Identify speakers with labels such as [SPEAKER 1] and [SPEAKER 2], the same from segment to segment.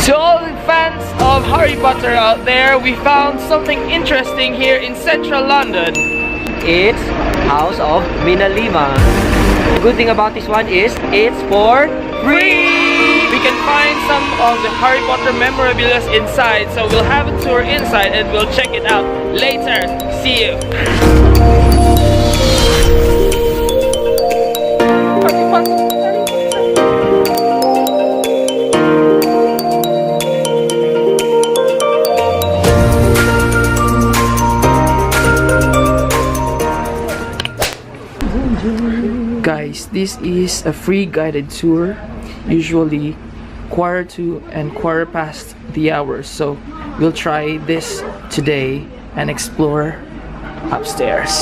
[SPEAKER 1] To all the fans of Harry Potter out there, we found something interesting here in central London.
[SPEAKER 2] It's House of Minalima. The good thing about this one is it's for free!
[SPEAKER 1] We can find some of the Harry Potter memorabilia inside, so we'll have a tour inside and we'll check it out later. See you! Guys, this is a free guided tour, usually 1:45 and 1/4 the hour, so we'll try this today and explore upstairs.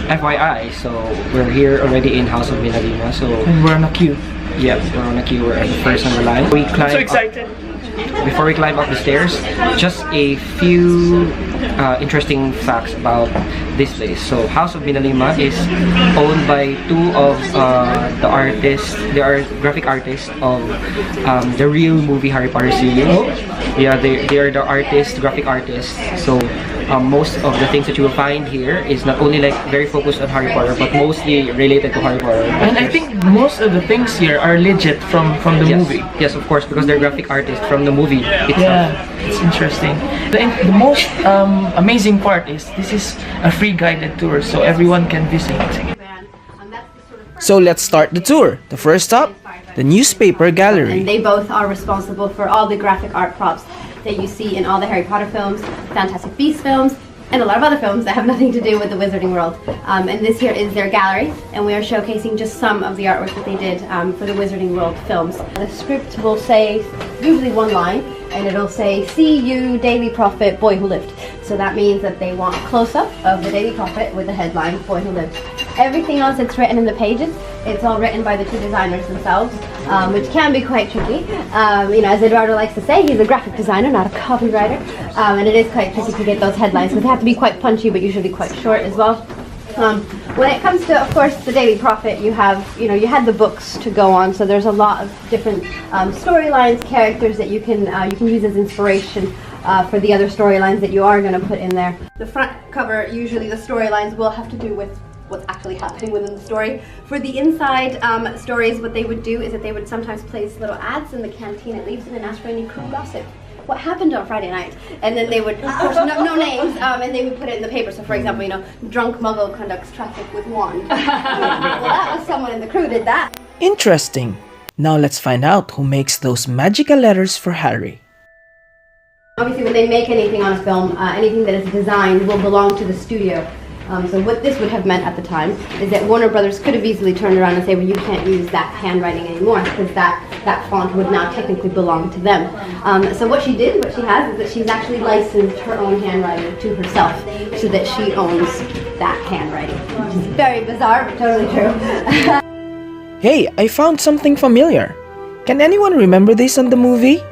[SPEAKER 2] FYI, so we're here already in House of Minalima, so
[SPEAKER 1] And we're on a queue.
[SPEAKER 2] yeah, we're on a queue, we're at the first on the line. We climb
[SPEAKER 1] So excited!
[SPEAKER 2] Before we climb up the stairs, just a few interesting facts about this place. So, House of Minalima is owned by two of the artists. They are graphic artists of the real movie Harry Potter series. Yeah, they are the graphic artists. So, most of the things that you will find here is not only like very focused on Harry Potter, but mostly related to Harry Potter.
[SPEAKER 1] And I think most of the things here are legit from the movie.
[SPEAKER 2] Yes, of course, because they're graphic artists from the movie itself.
[SPEAKER 1] Yeah, it's interesting. The most amazing part is this is a free guided tour, so everyone can visit.
[SPEAKER 3] So let's start the tour. The first stop, the newspaper gallery.
[SPEAKER 4] And they both are responsible for all the graphic art props that you see in all the Harry Potter films, Fantastic Beasts films, and a lot of other films that have nothing to do with the Wizarding World. And this here is their gallery, and we are showcasing just some of the artwork that they did for the Wizarding World films. The script will say usually one line, and it'll say, "See you, Daily Prophet, boy who lived." So that means that they want a close-up of the Daily Prophet with the headline, "Boy who lived." Everything else that's written in the pages, it's all written by the two designers themselves, which can be quite tricky. You know, as Eduardo likes to say, he's a graphic designer, not a copywriter, and it is quite tricky to get those headlines, because they have to be quite punchy, but usually quite short as well. When it comes to, of course, the Daily Prophet, you have, you had the books to go on, so there's a lot of different storylines, characters that you can use as inspiration for the other storylines that you are going to put in there. The front cover, usually the storylines will have to do with what's actually happening within the story. For the inside stories, what they would do is that they would sometimes place little ads in the canteen at Leaves and ask for any cool gossip. What happened on Friday night? And then they would, of course, no names, and they would put it in the paper. So, for example, drunk muggle conducts traffic with wand. Well, that was someone in the crew did that.
[SPEAKER 3] Interesting. Now let's find out who makes those magical letters for Harry.
[SPEAKER 4] Obviously, when they make anything on a film, anything that is designed will belong to the studio. So what this would have meant at the time is that Warner Brothers could have easily turned around and say, well, you can't use that handwriting anymore, because that font would now technically belong to them. So what she did, what she has, is that she's actually licensed her own handwriting to herself, so that she owns that handwriting, which is very bizarre, but totally true.
[SPEAKER 3] Hey, I found something familiar. Can anyone remember this on the movie?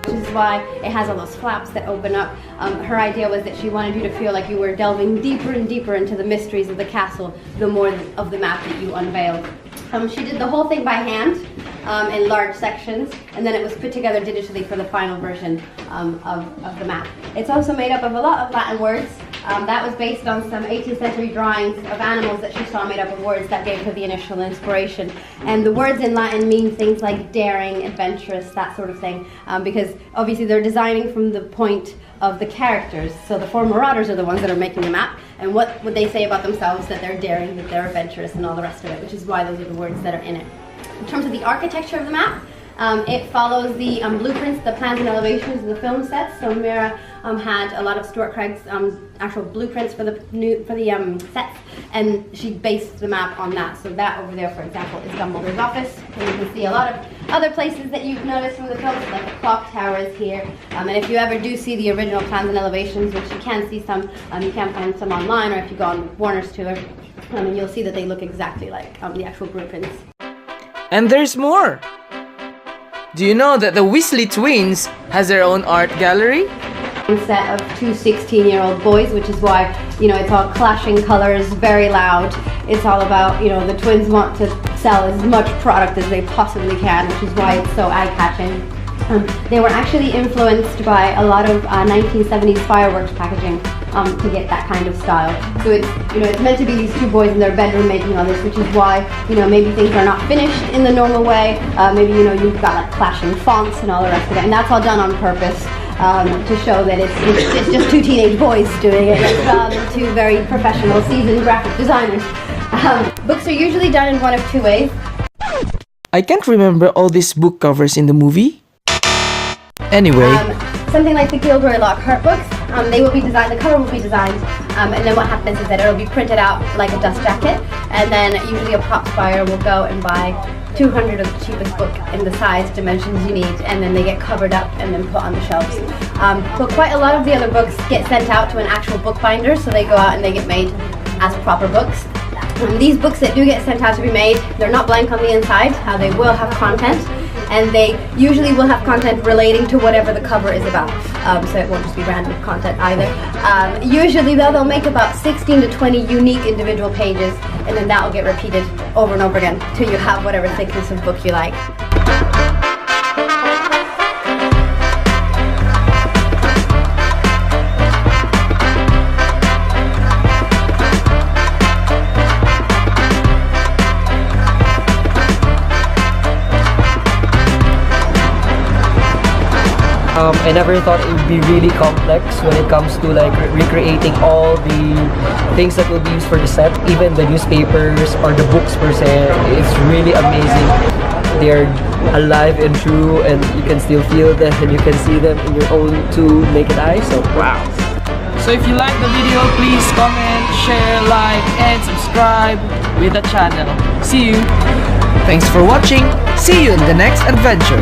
[SPEAKER 4] Which is why it has all those flaps that open up. Her idea was that she wanted you to feel like you were delving deeper and deeper into the mysteries of the castle, the more of the map that you unveiled. She did the whole thing by hand in large sections, and then it was put together digitally for the final version of the map. It's also made up of a lot of Latin words. That was based on some 18th century drawings of animals that she saw made up of words that gave her the initial inspiration. And the words in Latin mean things like daring, adventurous, that sort of thing, because obviously they're designing from the point of the characters. So the four marauders are the ones that are making the map, and what would they say about themselves? That they're daring, that they're adventurous, and all the rest of it, which is why those are the words that are in it. In terms of the architecture of the map, it follows the blueprints, the plans and elevations of the film sets. So Mira had a lot of Stuart Craig's actual blueprints for the sets, and she based the map on that. So that over there, for example, is Dumbledore's office, and you can see a lot of other places that you've noticed from the films, like the clock tower is here. And if you ever do see the original plans and elevations, which you can see some, you can find some online, or if you go on Warner's tour, and you'll see that they look exactly like the actual blueprints.
[SPEAKER 3] And there's more! Do you know that the Weasley twins has their own art gallery?
[SPEAKER 4] set of two 16-year-old boys, which is why, you know, it's all clashing colors, very loud. It's all about, you know, the twins want to sell as much product as they possibly can, which is why it's so eye-catching. They were actually influenced by a lot of 1970s fireworks packaging to get that kind of style. So it's, you know, it's meant to be these two boys in their bedroom making all this, which is why, you know, maybe things are not finished in the normal way. Maybe, you know, you've got like clashing fonts and all the rest of it, and that's all done on purpose to show that it's just two teenage boys doing it, like, two very professional, seasoned graphic designers. Books are usually done in one of two ways.
[SPEAKER 3] I can't remember all these book covers in the movie. Anyway,
[SPEAKER 4] something like the Gilderoy Lockhart books, they will be designed, the cover will be designed, and then what happens is that it will be printed out like a dust jacket, and then usually a props buyer will go and buy 200 of the cheapest book in the size dimensions you need, and then they get covered up and then put on the shelves. But quite a lot of the other books get sent out to an actual bookbinder, so they go out and they get made as proper books. These books that do get sent out to be made, they're not blank on the inside, they will have content, and they usually will have content relating to whatever the cover is about, so it won't just be random content either. Usually though, they'll make about 16 to 20 unique individual pages, and then that will get repeated over and over again till you have whatever thickness of book you like.
[SPEAKER 2] I never thought it would be really complex when it comes to like recreating all the things that will be used for the set, even the newspapers or the books per se. It's really amazing. They're alive and true, and you can still feel them and you can see them in your own two naked eyes. So wow.
[SPEAKER 1] So if you like the video, please comment, share, like, and subscribe with the channel. See you!
[SPEAKER 3] thanks for watching. See you in the next adventure.